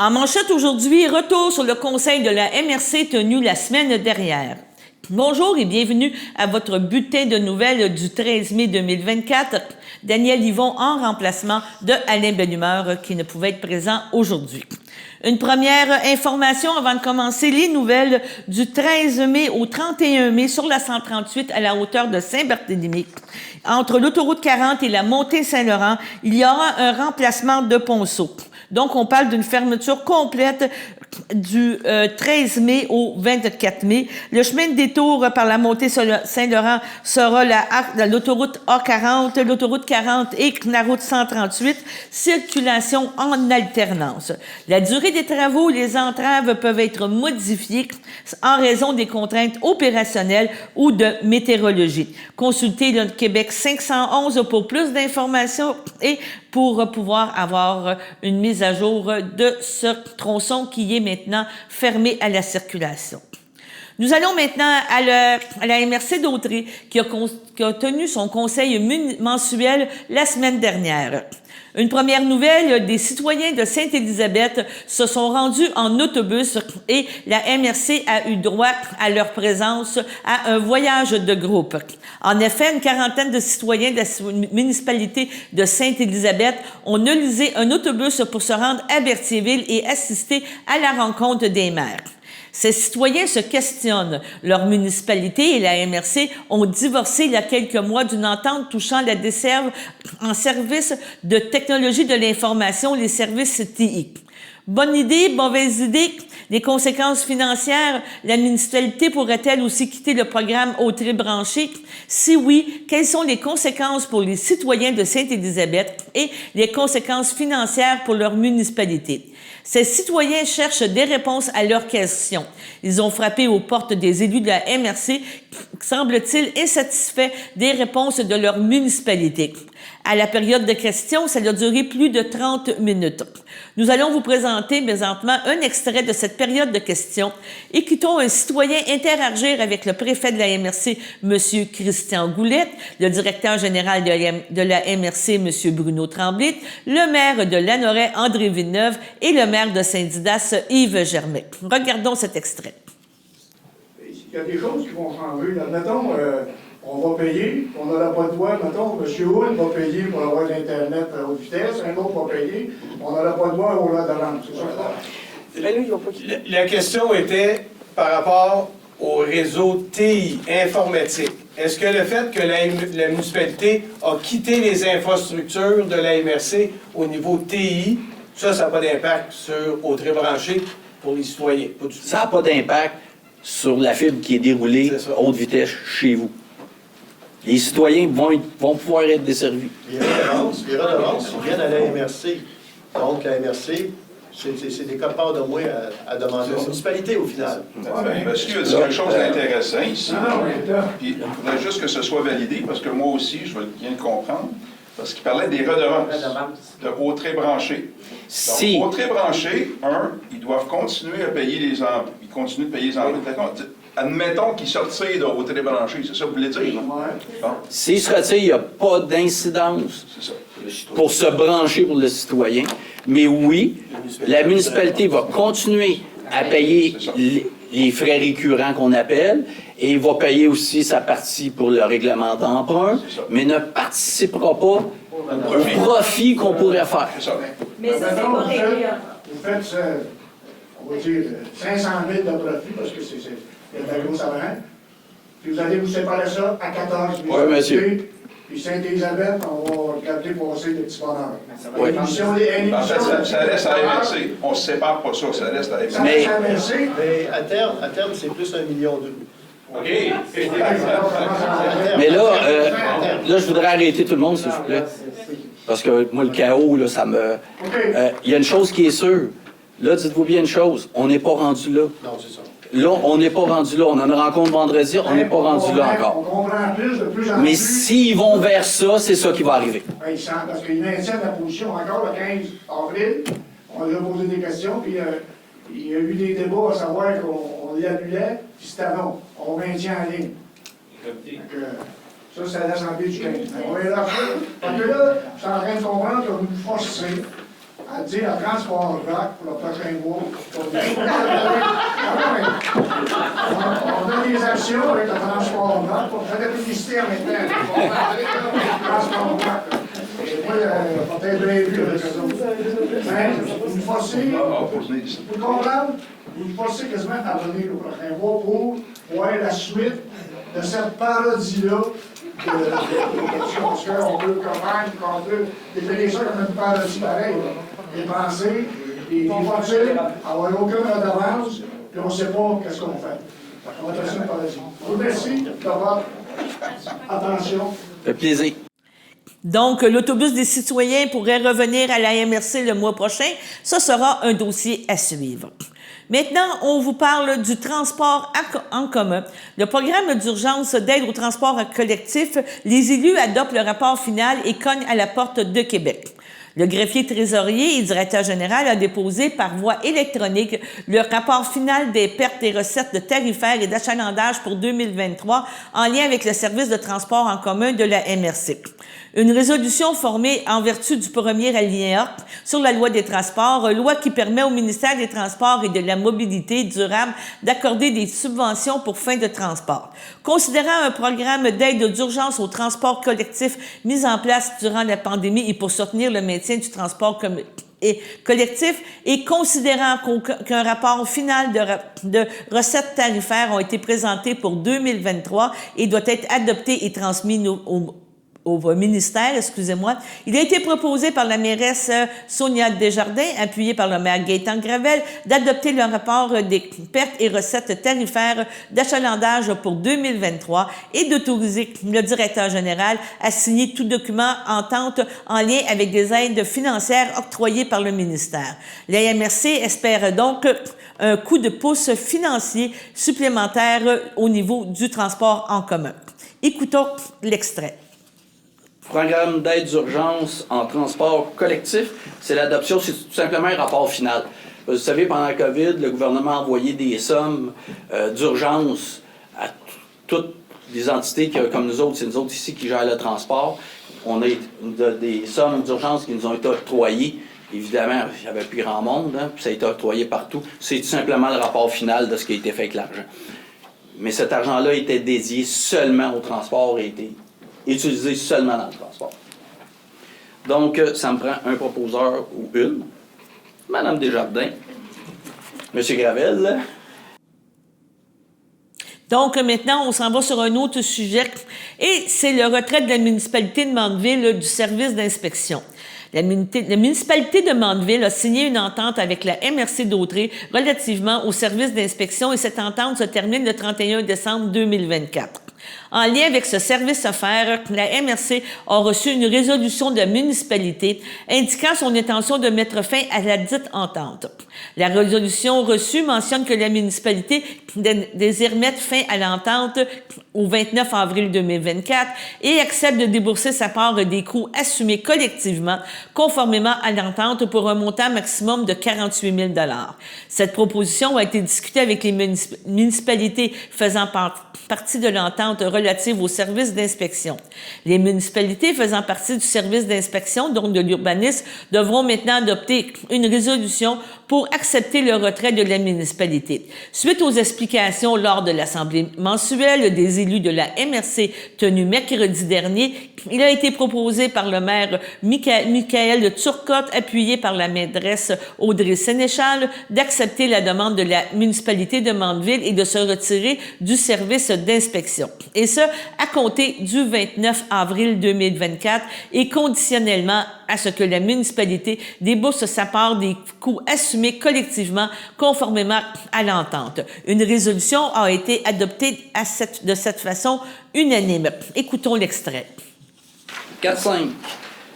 En manchette aujourd'hui, retour sur le conseil de la MRC tenu la semaine dernière. Bonjour et bienvenue à votre bulletin de nouvelles du 13 mai 2024. Daniel Yvon en remplacement de Alain Bellumeur qui ne pouvait être présent aujourd'hui. Une première information avant de commencer les nouvelles du 13 mai au 31 mai sur la 138 à la hauteur de Saint-Barthélemy. Entre l'autoroute 40 et la montée Saint-Laurent, il y aura un remplacement de ponceau. Donc, on parle d'une fermeture complète du 13 mai au 24 mai. Le chemin de détour par la montée Saint-Laurent sera l'autoroute A40, l'autoroute 40 et la route 138, circulation en alternance. La durée des travaux, les entraves peuvent être modifiées en raison des contraintes opérationnelles ou de météorologie. Consultez le Québec 511 pour plus d'informations et pour pouvoir avoir une mise à jour de ce tronçon qui est maintenant fermé à la circulation. Nous allons maintenant à la MRC d'Autrey qui a tenu son conseil mensuel la semaine dernière. Une première nouvelle, des citoyens de Sainte-Élisabeth se sont rendus en autobus et la MRC a eu droit à leur présence à un voyage de groupe. En effet, une quarantaine de citoyens de la municipalité de Sainte-Élisabeth ont utilisé un autobus pour se rendre à Berthierville et assister à la rencontre des maires. Ces citoyens se questionnent. Leur municipalité et la MRC ont divorcé il y a quelques mois d'une entente touchant la desserte en services de technologie de l'information, les services TI. Bonne idée, mauvaise idée? Les conséquences financières, la municipalité pourrait-elle aussi quitter le programme Autrey branché? Si oui, quelles sont les conséquences pour les citoyens de Sainte-Élisabeth et les conséquences financières pour leur municipalité? Ces citoyens cherchent des réponses à leurs questions. Ils ont frappé aux portes des élus de la MRC, semble-t-il insatisfaits des réponses de leur municipalité. À la période de questions, ça a duré plus de 30 minutes. Nous allons vous présenter présentement un extrait de cette période de questions. Écoutons un citoyen interagir avec le préfet de la MRC, M. Christian Goulet, le directeur général de la MRC, M. Bruno Tremblay, le maire de Lanoraie, André Villeneuve, et le maire de Saint-Didas, Yves Germain. Regardons cet extrait. Il y a des choses qui vont changer. Là, mettons, on va payer, on n'aura pas de droit. Mettons, M. Hull va payer pour avoir de l'Internet à haute vitesse, un autre va payer, on n'aura pas de droit au lot de vente. C'est ça? La question était par rapport au réseau TI informatique. Est-ce que le fait que la municipalité a quitté les infrastructures de la MRC au niveau TI, ça n'a pas d'impact sur Autrey branché pour les citoyens? Pas du tout. Ça n'a pas d'impact sur la fibre qui est déroulée haute vitesse chez vous. Les citoyens vont pouvoir être desservis. Les redevances viennent à la MRC. Donc, la MRC, c'est des quotes-parts de moins à demander aux municipalités, au final. Monsieur a dit quelque chose d'intéressant ici. Puis, il faudrait juste que ce soit validé, parce que moi aussi, je veux bien le comprendre, parce qu'il parlait des redevances de Autrey branché. Si. Donc, Autrey branché, ils doivent continuer à payer les emplois. Ils continuent de payer les emplois. Admettons qu'ils sortent de Autrey branché, c'est ça que vous voulez dire? Bon. S'ils se retirent, il n'y a pas d'incidence pour se brancher pour le citoyen. Mais oui, la municipalité va continuer à payer les frais récurrents qu'on appelle et va payer aussi sa partie pour le règlement d'emprunt, mais ne participera pas au profit qu'on pourrait faire. C'est ça. Mais ça, c'est pas réglé. Vous faites, on va dire, 500 000 de profit, parce que c'est de la grosse avance. Puis vous allez vous séparer ça à 14 000. Oui, monsieur. Puis Sainte-Élisabeth, on va regarder passer le petit bonheur. Oui. En fait, ça reste à la MRC. On ne se sépare pas ça, ça reste à la MRC. Mais à terme, c'est plus 1,2 million. OK. Mais là, je voudrais arrêter tout le monde, s'il vous plaît. Parce que moi, le chaos, là, ça me... Il y a une chose qui est sûre. Là, dites-vous bien une chose. On n'est pas rendu là. Non, c'est ça. Là, on n'est pas rendu là. On a une rencontre vendredi, on n'est pas rendu là encore. On comprend plus, de plus en plus. Mais s'ils vont vers ça, c'est ça qui va arriver. Parce qu'ils maintiennent la position encore le 15 avril. On leur a posé des questions, puis il y a eu des débats à savoir qu'on les annulait, puis c'était non. On maintient en ligne. Donc, ça laisse en paix du 15. On va y lâcher. Parce que là, je suis en train de comprendre que vous nous forcez Elle dit à Transport Rock pour le prochain mois. On a des actions avec le Transport Rock pour faire de la publicité en même temps. Transport Rock. Et moi, peut-être bien vu avec eux autres. Mais vous me forcez, vous comprenez? Vous me forcez quasiment à venir au prochain mois pour voir la suite de cette parodie-là. Parce qu'on peut quand même, qu'on peut définir ça comme une parodie pareille. Les pensées, les voitures, avoir aucune redevance, puis on ne sait pas qu'est-ce qu'on fait. On va faire ça une parodie. Je vous remercie de votre attention. Ça fait plaisir. Donc, l'autobus des citoyens pourrait revenir à la MRC le mois prochain. Ça sera un dossier à suivre. Maintenant, on vous parle du transport en commun. Le programme d'urgence d'aide au transport collectif, les élus adoptent le rapport final et cognent à la porte de Québec. Le greffier trésorier et directeur général a déposé par voie électronique le rapport final des pertes et recettes de tarifaires et d'achalandage pour 2023 en lien avec le service de transport en commun de la MRC. Une résolution formée en vertu du premier alinéa sur la loi des transports, loi qui permet au ministère des Transports et de la Mobilité durable d'accorder des subventions pour fin de transport. Considérant un programme d'aide d'urgence au transport collectif mis en place durant la pandémie et pour soutenir le maintien du transport collectif et considérant qu'un rapport final de recettes tarifaires ont été présentés pour 2023 et doit être adopté et transmis au ministère, il a été proposé par la mairesse Sonia Desjardins, appuyée par le maire Gaétan Gravel, d'adopter le rapport des pertes et recettes tarifaires d'achalandage pour 2023 et d'autoriser le directeur général à signer tout document entente en lien avec des aides financières octroyées par le ministère. La MRC espère donc un coup de pouce financier supplémentaire au niveau du transport en commun. Écoutons l'extrait. Programme d'aide d'urgence en transport collectif, c'est l'adoption, c'est tout simplement un rapport final. Vous savez, pendant la COVID, le gouvernement a envoyé des sommes d'urgence à toutes les entités comme nous autres, c'est nous autres ici qui gèrent le transport. On a des sommes d'urgence qui nous ont été octroyées. Évidemment, il n'y avait plus grand monde, puis ça a été octroyé partout. C'est tout simplement le rapport final de ce qui a été fait avec l'argent. Mais cet argent-là était dédié seulement au transport et était utilisé seulement dans le transport. Donc, ça me prend un proposeur ou une. Madame Desjardins. Monsieur Gravel. Donc, maintenant, on s'en va sur un autre sujet, et c'est le retrait de la municipalité de Mandeville du service d'inspection. La municipalité de Mandeville a signé une entente avec la MRC d'Autrey relativement au service d'inspection, et cette entente se termine le 31 décembre 2024. En lien avec ce service offert, la MRC a reçu une résolution de municipalité indiquant son intention de mettre fin à la dite entente. La résolution reçue mentionne que la municipalité désire mettre fin à l'entente au 29 avril 2024 et accepte de débourser sa part des coûts assumés collectivement conformément à l'entente pour un montant maximum de 48 000 $. Cette proposition a été discutée avec les municipalités faisant partie de l'entente relative au service d'inspection. Les municipalités faisant partie du service d'inspection, donc de l'urbanisme, devront maintenant adopter une résolution pour accepter le retrait de la municipalité. Suite aux explications lors de l'Assemblée mensuelle des élus de la MRC tenue mercredi dernier, il a été proposé par le maire Michael Turcotte, appuyé par la mairesse Audrey Sénéchal, d'accepter la demande de la municipalité de Mandeville et de se retirer du service d'inspection. Et ce, à compter du 29 avril 2024 et conditionnellement à ce que la municipalité débourse sa part des coûts assumés collectivement conformément à l'entente. Une résolution a été adoptée de cette façon unanime. Écoutons l'extrait. 4.5.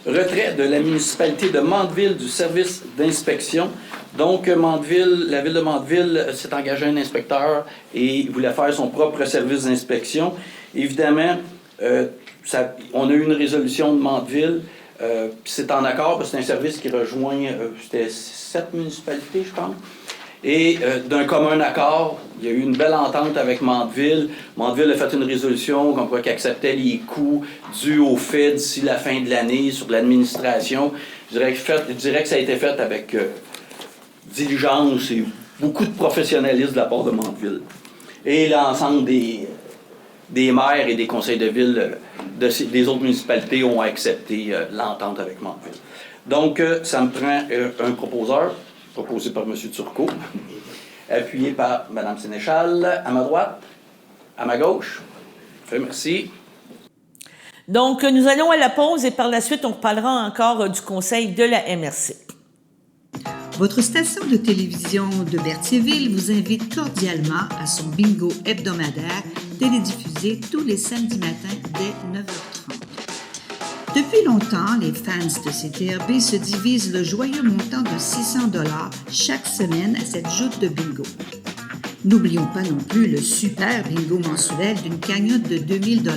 Retrait de la municipalité de Mandeville du service d'inspection. Donc, la ville de Mandeville s'est engagée un inspecteur et voulait faire son propre service d'inspection. Évidemment, on a eu une résolution de Mandeville, puis c'est en accord, parce que c'est un service qui rejoint, c'était 7 municipalités, je pense. Et d'un commun accord, il y a eu une belle entente avec Mandeville. Mandeville a fait une résolution comme quoi qu'il acceptait les coûts dus au fait d'ici la fin de l'année sur l'administration. Je dirais que ça a été fait avec diligence et beaucoup de professionnalisme de la part de Mandeville. Et l'ensemble des maires et des conseils de ville des autres municipalités ont accepté l'entente avec Mandeville. Donc, ça me prend un proposeur, proposé par M. Turcot, appuyé par Mme Sénéchal, à ma droite, à ma gauche. Merci. Donc, nous allons à la pause et par la suite, on reparlera encore du conseil de la MRC. Votre station de télévision de Berthierville vous invite cordialement à son bingo hebdomadaire télédiffusé tous les samedis matins dès 9h30. Depuis longtemps, les fans de CTRB se divisent le joyeux montant de 600 $ chaque semaine à cette joute de bingo. N'oublions pas non plus le super bingo mensuel d'une cagnotte de 2000 $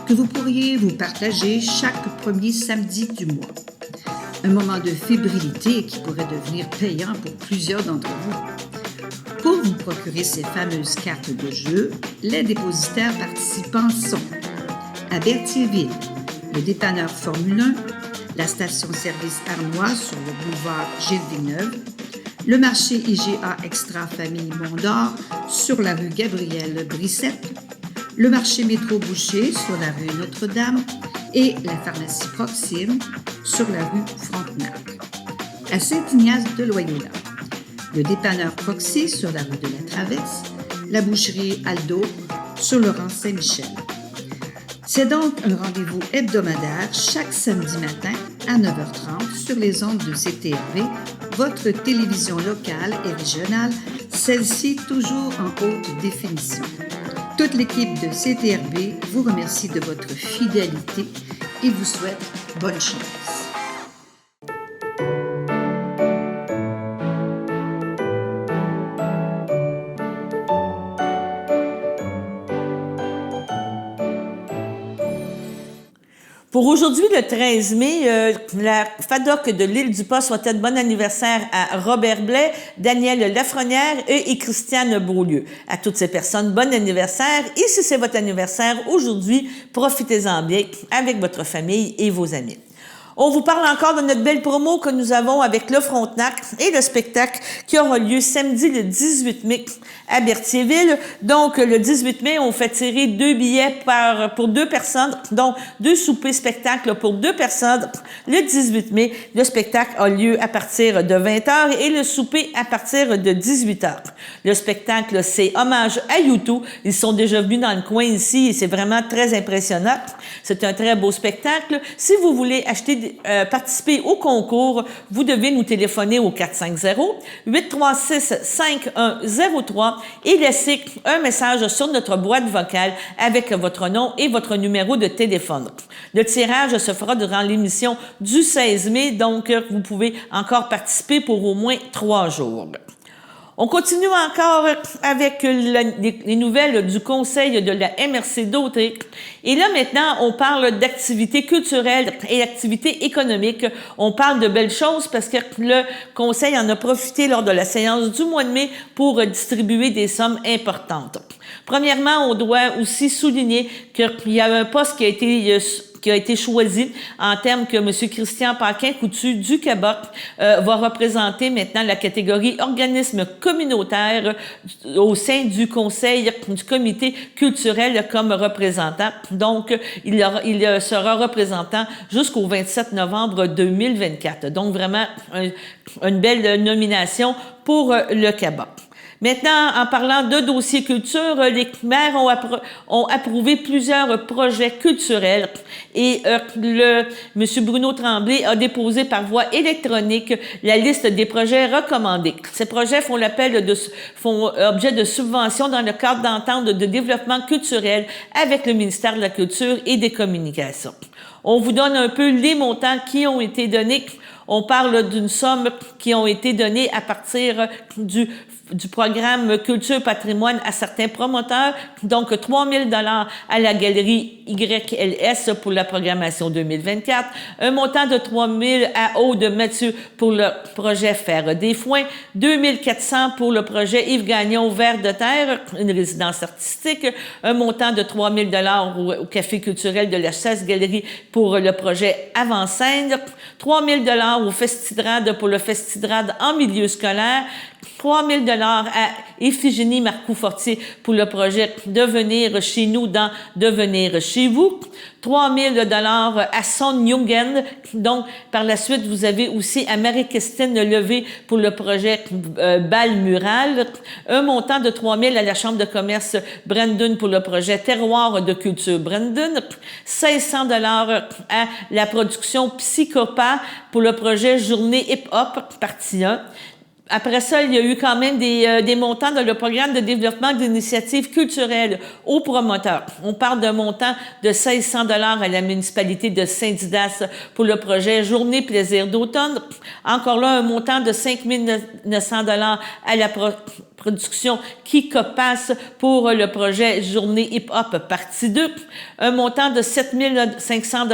que vous pourriez vous partager chaque premier samedi du mois. Un moment de fébrilité qui pourrait devenir payant pour plusieurs d'entre vous. Pour vous procurer ces fameuses cartes de jeu, les dépositaires participants sont à Berthierville, le dépanneur Formule 1, la station-service Armois sur le boulevard Gilles Villeneuve, le marché IGA Extra Famille Mont-d'Or sur la rue Gabrielle Brissette, le marché Métro Boucher sur la rue Notre-Dame et la pharmacie Proxime sur la rue Frontenac. À Saint-Ignace de Loyola, le dépanneur Proxy sur la rue de la Traverse, la boucherie Aldo sur le rang Saint-Michel. C'est donc un rendez-vous hebdomadaire chaque samedi matin à 9h30 sur les ondes de CTRB, votre télévision locale et régionale, celle-ci toujours en haute définition. Toute l'équipe de CTRB vous remercie de votre fidélité et vous souhaite bonne chance. Pour aujourd'hui, le 13 mai, la FADOC de l'Île-du-Pas souhaite bon anniversaire à Robert Blais, Daniel Lafrenière et Christiane Beaulieu. À toutes ces personnes, bon anniversaire. Et si c'est votre anniversaire aujourd'hui, profitez-en bien avec votre famille et vos amis. On vous parle encore de notre belle promo que nous avons avec le Frontenac et le spectacle qui aura lieu samedi le 18 mai à Berthierville. Donc, le 18 mai, on fait tirer 2 billets pour 2 personnes, donc 2 soupers spectacles pour 2 personnes. Le 18 mai, le spectacle a lieu à partir de 20h et le souper à partir de 18h. Le spectacle, c'est hommage à YouTube. Ils sont déjà venus dans le coin ici et c'est vraiment très impressionnant. C'est un très beau spectacle. Si vous voulez participer au concours, vous devez nous téléphoner au 450-836-5103 et laisser un message sur notre boîte vocale avec votre nom et votre numéro de téléphone. Le tirage se fera durant l'émission du 16 mai, donc vous pouvez encore participer pour au moins 3 jours. On continue encore avec les nouvelles du Conseil de la MRC d'Autrey. Et là, maintenant, on parle d'activités culturelles et d'activités économiques. On parle de belles choses parce que le Conseil en a profité lors de la séance du mois de mai pour distribuer des sommes importantes. Premièrement, on doit aussi souligner qu'il y a un poste qui a été choisi en termes que M. Christian Paquin-Coutu du CABOC va représenter maintenant la catégorie organisme communautaire au sein du conseil du comité culturel comme représentant. Donc, il sera représentant jusqu'au 27 novembre 2024. Donc, vraiment, une belle nomination pour le CABOC. Maintenant, en parlant de dossiers culture, les maires ont approuvé plusieurs projets culturels et M. Bruno Tremblay a déposé par voie électronique la liste des projets recommandés. Ces projets font objet de subventions dans le cadre d'entente de développement culturel avec le ministère de la Culture et des Communications. On vous donne un peu les montants qui ont été donnés. On parle d'une somme qui ont été données à partir du programme Culture Patrimoine à certains promoteurs, donc 3 000 $ à la galerie YLS pour la programmation 2024, un montant de 3 000 à Aude Mathieu pour le projet Faire des Foins, 2 400 pour le projet Yves Gagnon Vers de Terre, une résidence artistique, un montant de 3 000 $ au Café culturel de la Chasse-Galerie pour le projet Avant-Scène, 3 000 $ au Festidrade pour le Festidrade en milieu scolaire, 3 000 à Iphigénie Marcoux-Fortier pour le projet Devenir chez nous dans Devenir chez vous, 3 000 à Son Jungen. Donc, par la suite, vous avez aussi à Marie-Christine Levé pour le projet Bal Mural, un montant de 3 000 à la Chambre de commerce Brandon pour le projet Terroir de culture Brandon, 1 600 à la production Psychopa pour le projet Journée hip-hop, partie 1. Après ça, il y a eu quand même des montants dans le programme de développement d'initiatives culturelles aux promoteurs. On parle d'un montant de 1 600 à la municipalité de Saint-Didas pour le projet Journée plaisir d'automne. Encore là, un montant de 5 900 à la production Kikopass pour le projet Journée hip-hop partie 2. Un montant de 7 500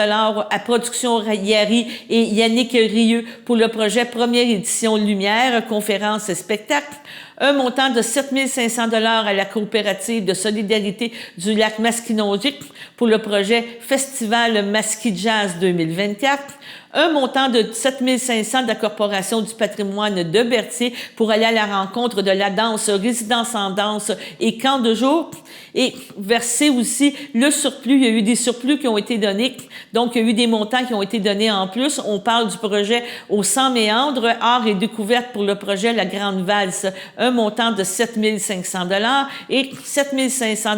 à Production Yari et Yannick Rieux pour le projet Première édition Lumière, conférence et spectacle. Un montant de 7 500 à la coopérative de solidarité du lac Masquinongé pour le projet Festival Masqui Jazz 2024. Un montant de 7 500 de la Corporation du patrimoine de Berthier pour aller à la rencontre de la danse, résidence en danse et camp de jour. Et verser aussi le surplus. Il y a eu des surplus qui ont été donnés. Donc, il y a eu des montants qui ont été donnés en plus. On parle du projet au 100 méandres, art et découverte pour le projet La Grande Valse. Un montant de 7 500 et 7 500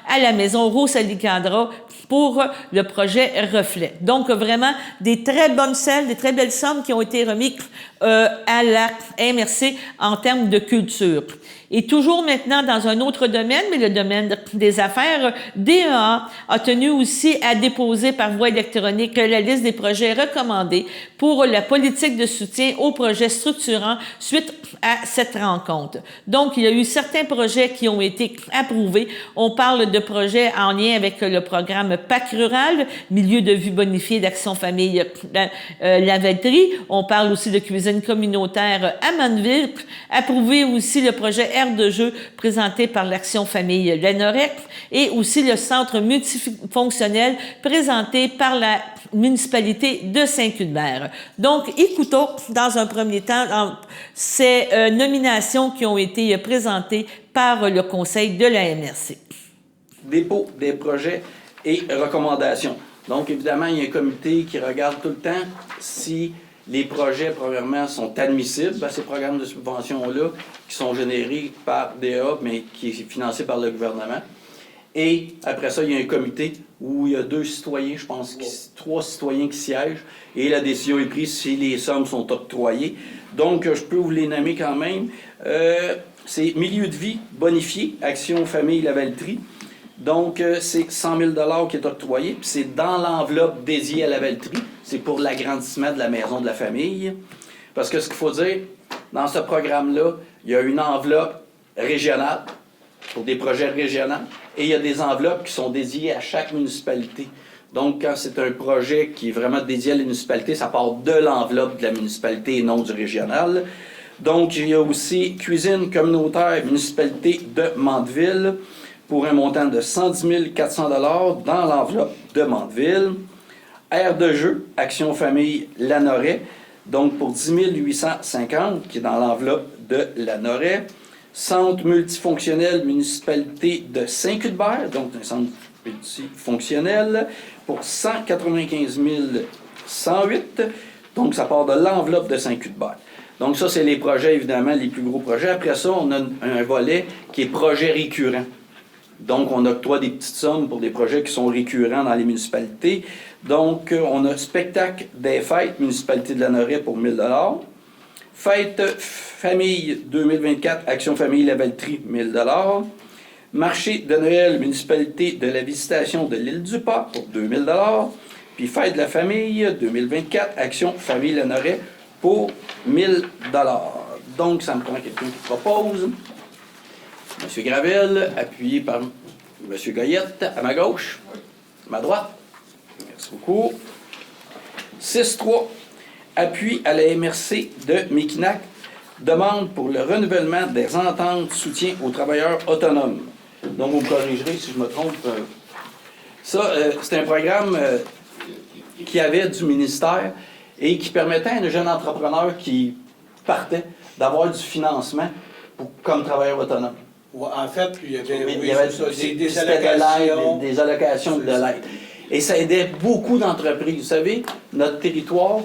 à la maison Rosalie Cadra pour le projet Reflet. Donc, vraiment, des très bonnes selles, des très belles sommes qui ont été remises à la MRC en termes de culture. Et toujours maintenant dans un autre domaine, mais le domaine des affaires, DEA a tenu aussi à déposer par voie électronique la liste des projets recommandés pour la politique de soutien aux projets structurants suite à cette rencontre. Donc, il y a eu certains projets qui ont été approuvés. On parle de projets en lien avec le programme PAC Rural, Milieu de vie bonifié d'Action Famille Lavaltrie. On parle aussi de cuisine communautaire à Manville. Approuvé aussi le projet Aire de jeu présenté par l'Action Famille Lanorec et aussi le centre multifonctionnel présenté par la municipalité de Saint-Cuthbert. Donc, écoutons dans un premier temps ces nominations qui ont été présentées par le Conseil de la MRC. Dépôt des projets et recommandations. Donc, évidemment, il y a un comité qui regarde tout le temps si les projets, premièrement, sont admissibles à ces programmes de subvention-là qui sont générés par DEA, mais qui est financé par le gouvernement. Et après ça, il y a un comité où il y a 2 citoyens, je pense, 3 citoyens qui siègent, et la décision est prise si les sommes sont octroyées. Donc, je peux vous les nommer quand même. C'est Milieu de vie bonifié, Action Famille Lavaltrie. Donc, c'est 100 000 $ qui est octroyé, puis c'est dans l'enveloppe dédiée à Lavaltrie. C'est pour l'agrandissement de la maison de la famille. Parce que ce qu'il faut dire, dans ce programme-là, il y a une enveloppe régionale pour des projets régionaux et il y a des enveloppes qui sont dédiées à chaque municipalité. Donc, quand c'est un projet qui est vraiment dédié à la municipalité, ça part de l'enveloppe de la municipalité et non du régional. Donc, il y a aussi cuisine communautaire municipalité de Mandeville pour un montant de 110 400 $ dans l'enveloppe de Mandeville. Aire de jeu, Action Famille Lanoret, donc pour 10 850 qui est dans l'enveloppe de Lanoret. Centre multifonctionnel municipalité de Saint-Cuthbert, donc un centre multifonctionnel, pour 195 108, donc ça part de l'enveloppe de Saint-Cuthbert. Donc ça, c'est les projets, évidemment, les plus gros projets. Après ça, on a un volet qui est projet récurrent. Donc, on octroie des petites sommes pour des projets qui sont récurrents dans les municipalités. Donc, on a spectacle des fêtes, municipalité de Lanoret pour 1 000 $. Fête famille 2024, Action Famille Lavaltrie, 1 000 $. Marché de Noël, municipalité de la Visitation de l'île du Pas pour 2 000 $. Puis Fête de la famille 2024, Action Famille Lanoret pour 1 000 $. Donc, ça me prend quelqu'un qui propose. M. Gravel, appuyé par M. Goyette, à ma gauche, à ma droite. Merci beaucoup. 6.3. Appui à la MRC de Mekinac. Demande pour le renouvellement des ententes de soutien aux travailleurs autonomes. Donc, vous me corrigerez si je me trompe. Ça, c'est un programme qui avait du ministère et qui permettait à un jeune entrepreneur qui partait d'avoir du financement comme travailleur autonome. En fait, il y avait, Il y avait des allocations. allocations. Des allocations de l'aide. Et ça aidait beaucoup d'entreprises. Vous savez, notre territoire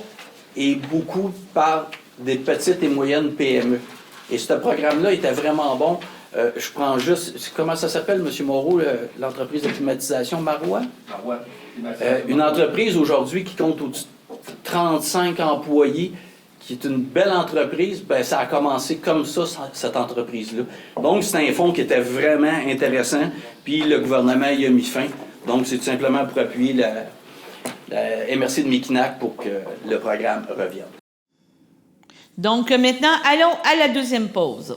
est beaucoup par des petites et moyennes PME. Et ce programme-là était vraiment bon. Je prends juste, comment ça s'appelle, M. Moreau, l'entreprise de climatisation Marois? Marois. Une entreprise aujourd'hui qui compte au-dessus de 35 employés, qui est une belle entreprise, ben, ça a commencé comme ça, cette entreprise-là. Donc, c'est un fonds qui était vraiment intéressant, puis le gouvernement y a mis fin. Donc, c'est tout simplement pour appuyer la MRC de Mekinac pour que le programme revienne. Donc, maintenant, allons à la deuxième pause.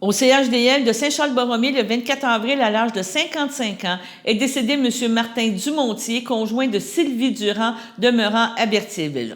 Au CHDL de Saint-Charles-Borromée, le 24 avril, à l'âge de 55 ans, est décédé M. Martin Dumontier, conjoint de Sylvie Durand, demeurant à Berthierville.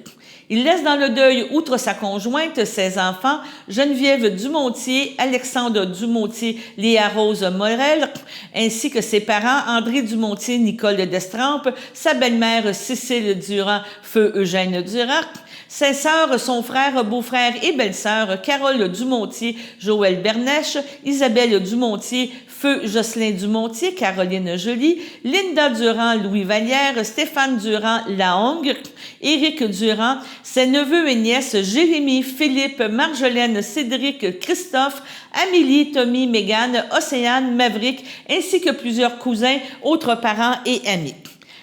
Il laisse dans le deuil, outre sa conjointe, ses enfants, Geneviève Dumontier, Alexandre Dumontier, Léa-Rose Morel, ainsi que ses parents, André Dumontier, Nicole Destrempes, sa belle-mère Cécile Durand, feu Eugène Durand, ses sœurs, son frère, beau-frère et belle-sœur, Carole Dumontier, Joël Bernèche, Isabelle Dumontier, feu Jocelyn Dumontier, Caroline Joly, Linda Durand, Louis Vallière, Stéphane Durand, Lahongue, Éric Durand, ses neveux et nièces, Jérémy, Philippe, Marjolaine, Cédric, Christophe, Amélie, Tommy, Mégane, Océane, Maverick, ainsi que plusieurs cousins, autres parents et amis.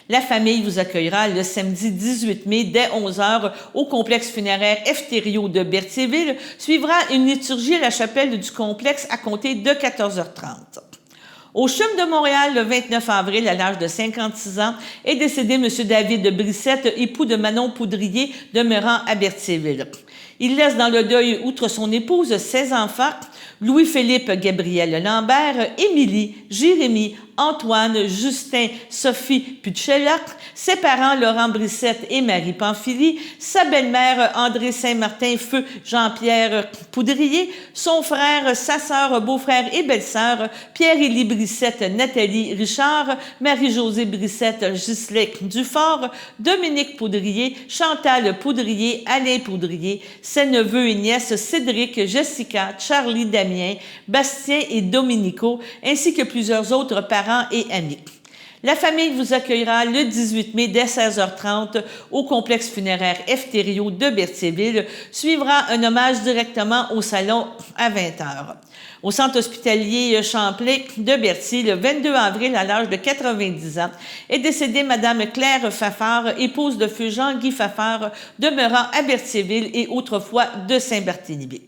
La famille vous accueillera le samedi 18 mai dès 11h au complexe funéraire Eftério de Berthierville. Suivra une liturgie à la chapelle du complexe à compter de 14h30. Au CHUM de Montréal, le 29 avril, à l'âge de 56 ans, est décédé M. David Brissette, époux de Manon Poudrier, demeurant à Berthierville. Il laisse dans le deuil, outre son épouse, 16 enfants, Louis-Philippe Gabriel Lambert, Émilie, Jérémy, Antoine, Justin, Sophie Puccellac, ses parents Laurent Brissette et Marie Pamphili, sa belle-mère André Saint-Martin, feu Jean-Pierre Poudrier, son frère, sa sœur, beau-frère et belle-sœur, Pierre-Élie Brissette, Nathalie Richard, Marie-Josée Brissette, Ghislain Dufort, Dominique Poudrier, Chantal Poudrier, Alain Poudrier, ses neveux et nièces Cédric, Jessica, Charlie Damien, Bastien et Dominico, ainsi que plusieurs autres parents et amis. La famille vous accueillera le 18 mai dès 16h30 au complexe funéraire Eftério de Berthierville. Suivra un hommage directement au salon à 20h. Au centre hospitalier Champlain de Berthier, le 22 avril, à l'âge de 90 ans, est décédée Mme Claire Fafard, épouse de feu Jean-Guy Fafard, demeurant à Berthierville et autrefois de Saint-Barthélemy.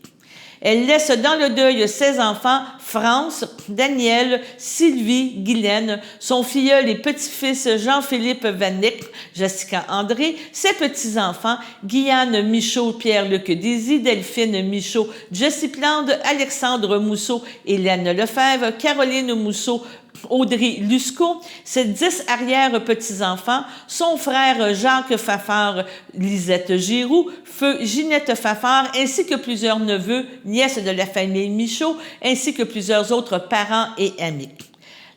Elle laisse dans le deuil ses enfants, France, Daniel, Sylvie, Guylaine, son filleul et petit-fils Jean-Philippe Vanek, Jessica André, ses petits-enfants, Guyane Michaud, Pierre-Luc Désy, Delphine Michaud, Jessie Plante, Alexandre Mousseau, Hélène Lefebvre, Caroline Mousseau, Audrey Lusco, ses 10 arrière-petits-enfants, son frère Jacques Fafard, Lisette Giroux, feu Ginette Fafard, ainsi que plusieurs neveux, nièces de la famille Michaud, ainsi que plusieurs autres parents et amis.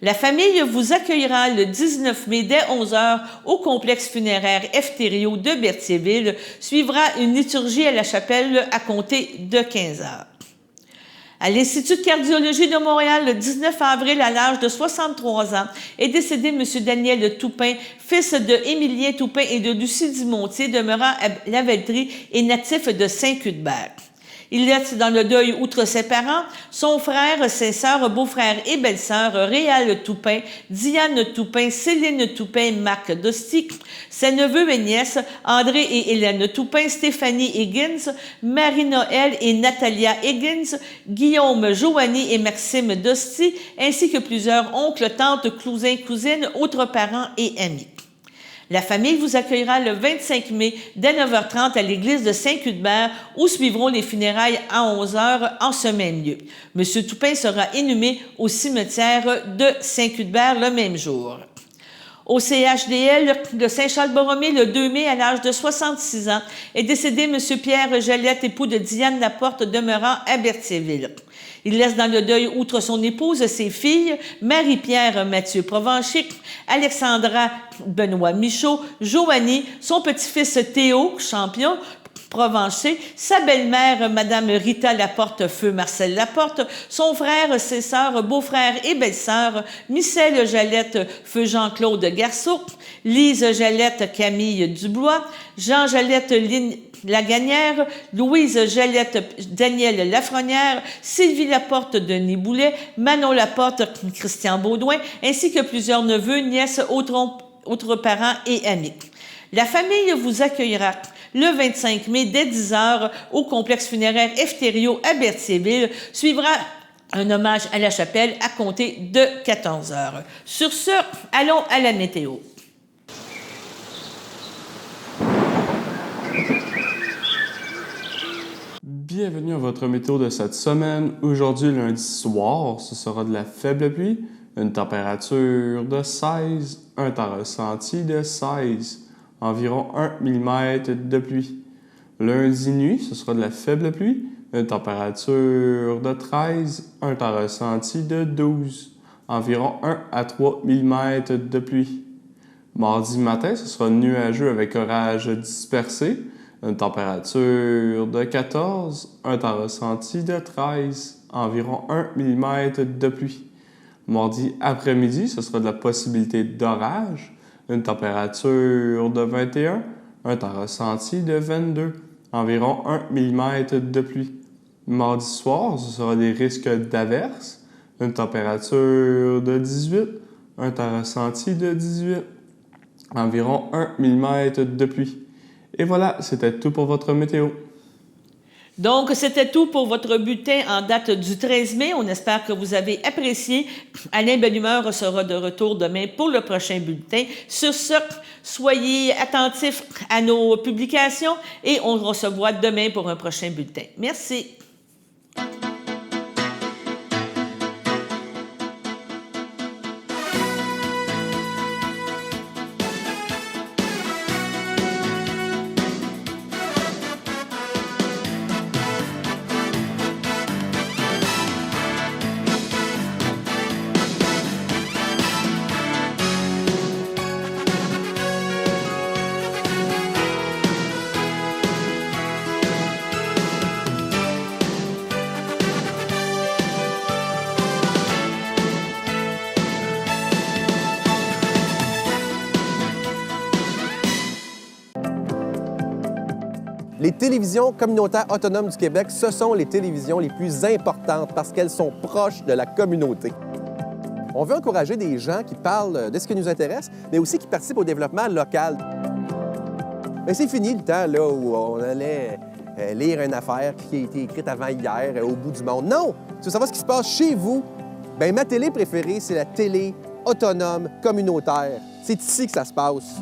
La famille vous accueillera le 19 mai dès 11h au complexe funéraire Eftério de Berthierville. Suivra une liturgie à la chapelle à compter de 15h. À l'Institut de cardiologie de Montréal, le 19 avril, à l'âge de 63 ans, est décédé M. Daniel Toupin, fils de Émilien Toupin et de Lucie Dumontier, demeurant à Lavellerie et natif de Saint-Cuthbert. Il laisse dans le deuil, outre ses parents, son frère, ses sœurs, beaux-frères et belles-sœurs, Réal Toupin, Diane Toupin, Céline Toupin, Marc Dosti, ses neveux et nièces, André et Hélène Toupin, Stéphanie Higgins, Marie-Noël et Natalia Higgins, Guillaume, Joanie et Maxime Dosti, ainsi que plusieurs oncles, tantes, cousins, cousines, autres parents et amis. La famille vous accueillera le 25 mai dès 9h30 à l'église de Saint-Cuthbert où suivront les funérailles à 11h en ce même lieu. M. Toupin sera inhumé au cimetière de Saint-Cuthbert le même jour. Au CHDL de Saint-Charles-Borromée, le 2 mai, à l'âge de 66 ans, est décédé M. Pierre Jalette, époux de Diane Laporte, demeurant à Berthierville. Il laisse dans le deuil, outre son épouse, ses filles, Marie-Pierre Mathieu Provencher, Alexandra Benoît Michaud, Joanie, son petit-fils Théo, champion, Provencher, sa belle-mère, Madame Rita Laporte, feu Marcel Laporte, son frère, ses sœurs, beaux-frères et belles-sœurs, Michel Jalette, feu Jean-Claude Garceau, Lise Jalette, Camille Dubois, Jean Jalette, Lagagnère, Louise Jalette, Daniel Lafrenière, Sylvie Laporte, Denis Boulet, Manon Laporte, Christian Baudouin, ainsi que plusieurs neveux, nièces, autres parents et amis. La famille vous accueillera le 25 mai dès 10h au complexe funéraire Efterio à Berthierville. Suivra un hommage à la chapelle à compter de 14h. Sur ce, allons à la météo. Bienvenue à votre météo de cette semaine. Aujourd'hui, lundi soir, ce sera de la faible pluie, une température de 16, un temps ressenti de 16, environ 1 mm de pluie. Lundi nuit, ce sera de la faible pluie, une température de 13, un temps ressenti de 12, environ 1 à 3 mm de pluie. Mardi matin, ce sera nuageux avec orage dispersé, une température de 14, un temps ressenti de 13, environ 1 mm de pluie. Mardi après-midi, ce sera de la possibilité d'orage, une température de 21, un temps ressenti de 22, environ 1 mm de pluie. Mardi soir, ce sera des risques d'averses, une température de 18, un temps ressenti de 18, environ 1 mm de pluie. Et voilà, c'était tout pour votre météo. Donc, c'était tout pour votre bulletin en date du 13 mai. On espère que vous avez apprécié. Alain Bellumeur sera de retour demain pour le prochain bulletin. Sur ce, soyez attentifs à nos publications et on se voit demain pour un prochain bulletin. Merci. Les télévisions communautaires autonomes du Québec, ce sont les télévisions les plus importantes parce qu'elles sont proches de la communauté. On veut encourager des gens qui parlent de ce qui nous intéresse, mais aussi qui participent au développement local. Mais c'est fini le temps là, où on allait lire une affaire qui a été écrite avant hier au bout du monde. Non! Tu veux savoir ce qui se passe chez vous? Bien, ma télé préférée, c'est la télé autonome communautaire. C'est ici que ça se passe.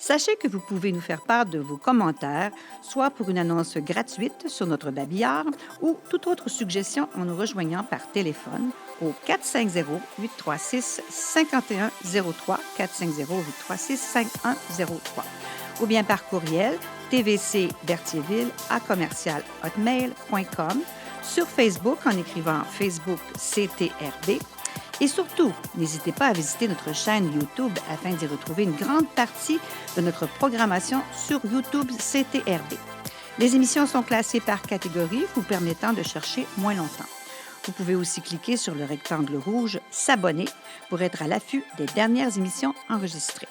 Sachez que vous pouvez nous faire part de vos commentaires, soit pour une annonce gratuite sur notre babillard ou toute autre suggestion en nous rejoignant par téléphone au 450-836-5103, 450-836-5103, ou bien par courriel tvcberthierville@hotmail.com, sur Facebook en écrivant Facebook CTRB. Et surtout, n'hésitez pas à visiter notre chaîne YouTube afin d'y retrouver une grande partie de notre programmation sur YouTube CTRB. Les émissions sont classées par catégorie, vous permettant de chercher moins longtemps. Vous pouvez aussi cliquer sur le rectangle rouge « S'abonner » pour être à l'affût des dernières émissions enregistrées.